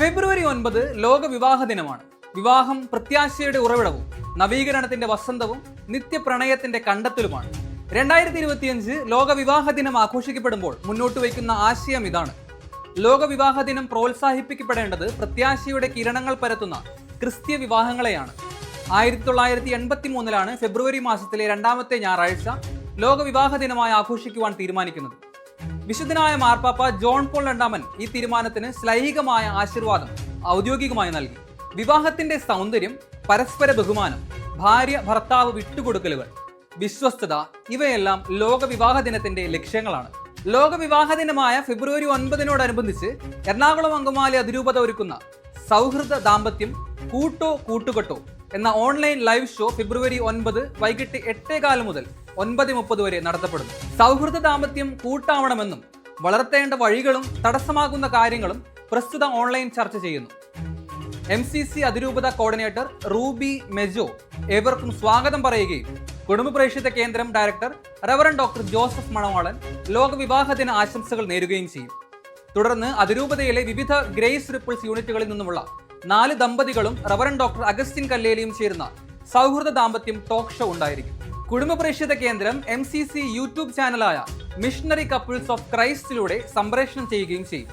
ഫെബ്രുവരി 9 ലോക വിവാഹ ദിനമാണ്. വിവാഹം പ്രത്യാശയുടെ ഉറവിടവും നവീകരണത്തിന്റെ വസന്തവും നിത്യപ്രണയത്തിന്റെ കണ്ടെത്തലുമാണ്. 2025 ലോക വിവാഹ ദിനം ആഘോഷിക്കപ്പെടുമ്പോൾ മുന്നോട്ട് വയ്ക്കുന്ന ആശയം ഇതാണ്. ലോക വിവാഹ ദിനം പ്രോത്സാഹിപ്പിക്കപ്പെടേണ്ടത് പ്രത്യാശയുടെ കിരണങ്ങൾ പരത്തുന്ന ക്രിസ്തീയ വിവാഹങ്ങളെയാണ്. 1983 ഫെബ്രുവരി മാസത്തിലെ 2ാമത്തെ ഞായറാഴ്ച ലോക വിവാഹ ദിനമായി ആഘോഷിക്കുവാൻ തീരുമാനിക്കുന്നത്. വിശുദ്ധനായ മാർപ്പാപ്പ ജോൺ പോൾ രണ്ടാമൻ ഈ തീരുമാനത്തിന് ശ്ലൈഹികമായ ആശീർവാദം ഔദ്യോഗികമായി നൽകി. വിവാഹത്തിന്റെ സൗന്ദര്യം, പരസ്പര ബഹുമാനം, ഭാര്യ ഭർത്താവ് വിട്ടുകൊടുക്കലുകൾ, വിശ്വസ്തത ഇവയെല്ലാം ലോക വിവാഹ ദിനത്തിന്റെ ലക്ഷ്യങ്ങളാണ്. ലോക വിവാഹ ദിനമായ ഫെബ്രുവരി 9 എറണാകുളം അങ്കമാലി അതിരൂപത ഒരുക്കുന്ന സൗഹൃദ ദാമ്പത്യം കൂട്ടോ കൂട്ടുകെട്ടോ എന്ന ഓൺലൈൻ ലൈവ് ഷോ ഫെബ്രുവരി 9 വൈകിട്ട് 8:15 മുതൽ 9:30 വരെ നടത്തപ്പെടുന്നു. സൗഹൃദ ദാമ്പത്യം കൂട്ടാവണമെന്നും വളർത്തേണ്ട വഴികളും തടസ്സമാകുന്ന കാര്യങ്ങളും പ്രസ്തുത ഓൺലൈൻ ചർച്ച ചെയ്യുന്നു. MCC അതിരൂപത കോർഡിനേറ്റർ റൂബി മെജോ ഏവർക്കും സ്വാഗതം പറയുകയും കുടുംബ പ്രേക്ഷിത കേന്ദ്രം ഡയറക്ടർ റവറൻ ഡോക്ടർ ജോസഫ് മണവാളൻ ലോക വിവാഹ ദിന ആശംസകൾ നേരുകയും ചെയ്യും. തുടർന്ന് അതിരൂപതയിലെ വിവിധ ഗ്രേസ് റിപ്പിൾസ് യൂണിറ്റുകളിൽ നിന്നുമുള്ള 4 ദമ്പതികളും റവറൻ ഡോക്ടർ അഗസ്റ്റിൻ കല്ലേലിയും ചേരുന്ന സൗഹൃദ ദാമ്പത്യം ടോക്ക് ഷോ ഉണ്ടായിരിക്കും. കുടുംബ പ്രേക്ഷിത കേന്ദ്രം MCC യൂട്യൂബ് ചാനലായ മിഷണറി കപ്പിൾസ് ഓഫ് ക്രൈസ്റ്റിലൂടെ സംപ്രേഷണം ചെയ്യുകയും ചെയ്യും.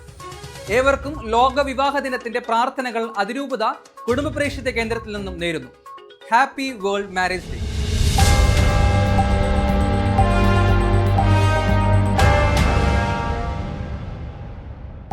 ഏവർക്കും ലോക വിവാഹ ദിനത്തിന്റെ പ്രാർത്ഥനകൾ അതിരൂപത കുടുംബ പ്രേക്ഷിത കേന്ദ്രത്തിൽ നിന്നും നേരുന്നു. Happy world marriage day.